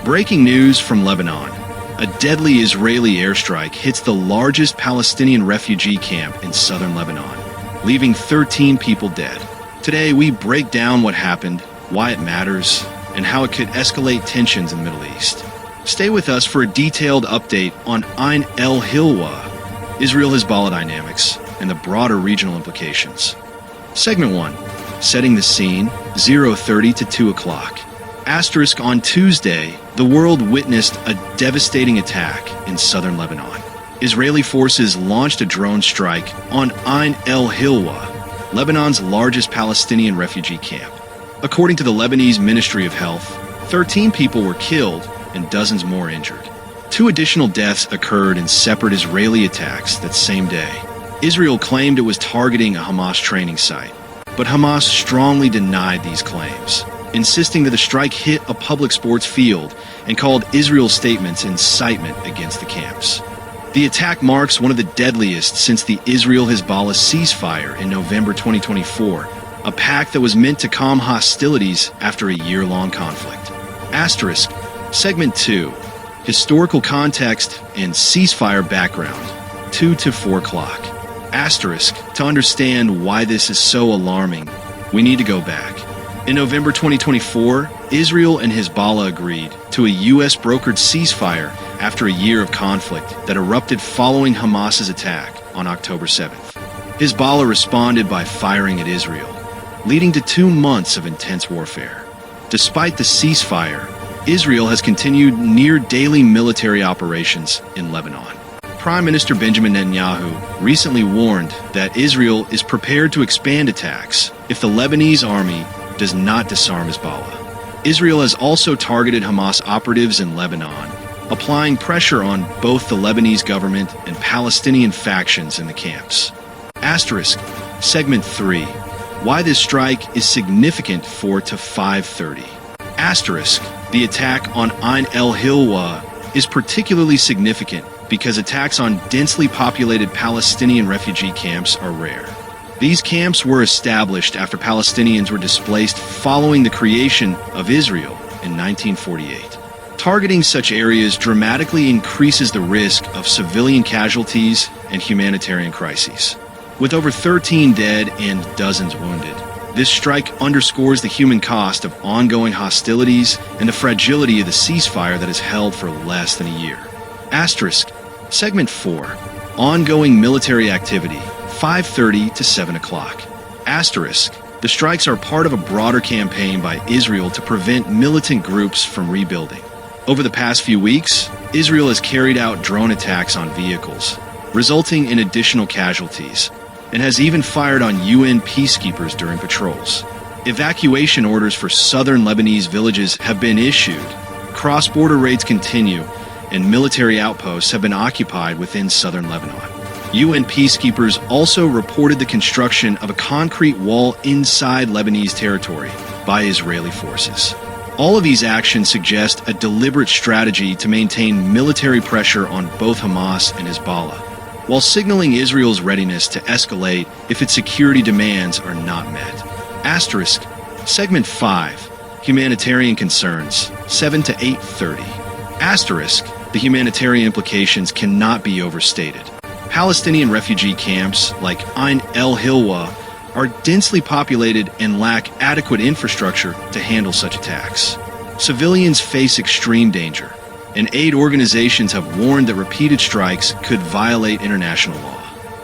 Breaking news from Lebanon. A deadly Israeli airstrike hits the largest Palestinian refugee camp in southern Lebanon, leaving 13 people dead. Today, we break down what happened, why it matters, and how it could escalate tensions in the Middle East. Stay with us for a detailed update on Ain el-Hilwa, Israel-Hezbollah dynamics, and the broader regional implications. Segment 1. Setting the scene, 0:30 to 2 o'clock. Asterisk on Tuesday, the world witnessed a devastating attack in southern Lebanon. Israeli forces launched a drone strike on Ain el-Hilwa, Lebanon's largest Palestinian refugee camp. According to the Lebanese Ministry of Health, 13 people were killed and dozens more injured. 2 additional deaths occurred in separate Israeli attacks that same day. Israel claimed it was targeting a Hamas training site, but Hamas strongly denied these claims, insisting that the strike hit a public sports field and called Israel's statements incitement against the camps. The attack marks one of the deadliest since the Israel-Hezbollah ceasefire in November 2024, a pact that was meant to calm hostilities after a year-long conflict. Asterisk, Segment 2, Historical Context and Ceasefire Background, 2 to 4 o'clock. Asterisk, to understand why this is so alarming, we need to go back. In November 2024, Israel and Hezbollah agreed to a U.S.-brokered ceasefire after a year of conflict that erupted following Hamas's attack on October 7th. Hezbollah responded by firing at Israel, leading to 2 months of intense warfare. Despite the ceasefire, Israel has continued near-daily military operations in Lebanon. Prime Minister Benjamin Netanyahu recently warned that Israel is prepared to expand attacks if the Lebanese army does not disarm Hezbollah. Israel has also targeted Hamas operatives in Lebanon, applying pressure on both the Lebanese government and Palestinian factions in the camps. Asterisk, Segment 3. Why this strike is significant 4 to 5:30. Asterisk, the attack on Ain el-Hilwa is particularly significant because attacks on densely populated Palestinian refugee camps are rare. These camps were established after Palestinians were displaced following the creation of Israel in 1948. Targeting such areas dramatically increases the risk of civilian casualties and humanitarian crises. With over 13 dead and dozens wounded, this strike underscores the human cost of ongoing hostilities and the fragility of the ceasefire that has held for less than a year. Asterisk, Segment 4, Ongoing military activity, 5:30 to 7 o'clock. Asterisk, the strikes are part of a broader campaign by Israel to prevent militant groups from rebuilding. Over the past few weeks, Israel has carried out drone attacks on vehicles, resulting in additional casualties, and has even fired on UN peacekeepers during patrols. Evacuation orders for southern Lebanese villages have been issued, cross-border raids continue, and military outposts have been occupied within southern Lebanon. UN peacekeepers also reported the construction of a concrete wall inside Lebanese territory by Israeli forces. All of these actions suggest a deliberate strategy to maintain military pressure on both Hamas and Hezbollah, while signaling Israel's readiness to escalate if its security demands are not met. Asterisk, Segment 5, Humanitarian Concerns, 7 to 8:30. Asterisk, the humanitarian implications cannot be overstated. Palestinian refugee camps like Ain el-Hilwa are densely populated and lack adequate infrastructure to handle such attacks. Civilians face extreme danger, and aid organizations have warned that repeated strikes could violate international law.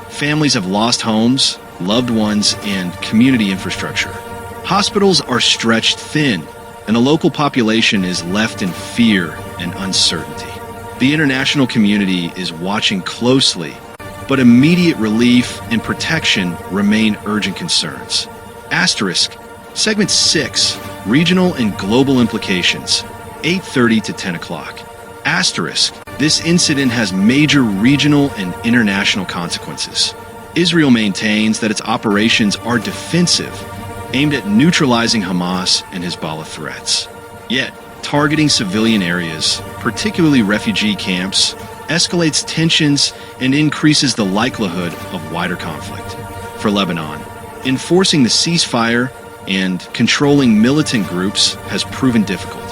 Families have lost homes, loved ones, and community infrastructure. Hospitals are stretched thin, and the local population is left in fear and uncertainty. The international community is watching closely, but immediate relief and protection remain urgent concerns. Asterisk, Segment 6, Regional and Global Implications, 8:30 to 10 o'clock. Asterisk, this incident has major regional and international consequences. Israel maintains that its operations are defensive, aimed at neutralizing Hamas and Hezbollah threats. Yet, targeting civilian areas, particularly refugee camps, escalates tensions and increases the likelihood of wider conflict. For Lebanon, enforcing the ceasefire and controlling militant groups has proven difficult.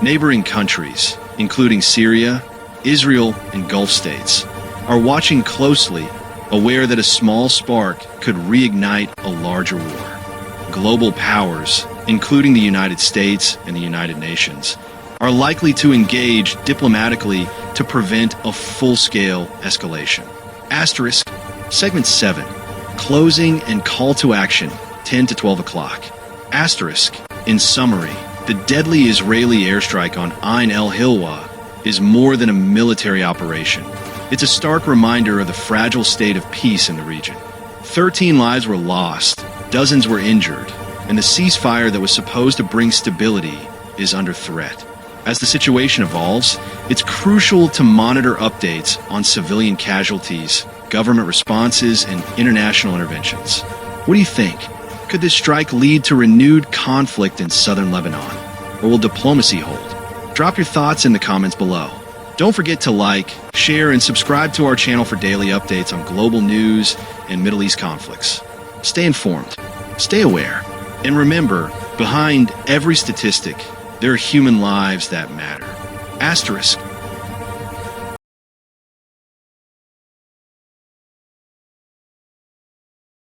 Neighboring countries, including Syria, Israel, and Gulf states, are watching closely, aware that a small spark could reignite a larger war. Global powers, including the United States and the United Nations, are likely to engage diplomatically to prevent a full-scale escalation. Asterisk, Segment 7, Closing and Call to Action, 10 to 12 o'clock. Asterisk, in summary, the deadly Israeli airstrike on Ain el-Hilwa is more than a military operation. It's a stark reminder of the fragile state of peace in the region. 13 lives were lost, dozens were injured, and the ceasefire that was supposed to bring stability is under threat. As the situation evolves, it's crucial to monitor updates on civilian casualties, government responses, and international interventions. What do you think? Could this strike lead to renewed conflict in southern Lebanon? Or will diplomacy hold? Drop your thoughts in the comments below. Don't forget to like, share, and subscribe to our channel for daily updates on global news and Middle East conflicts. Stay informed, stay aware, and remember, behind every statistic, there are human lives that matter. Asterisk,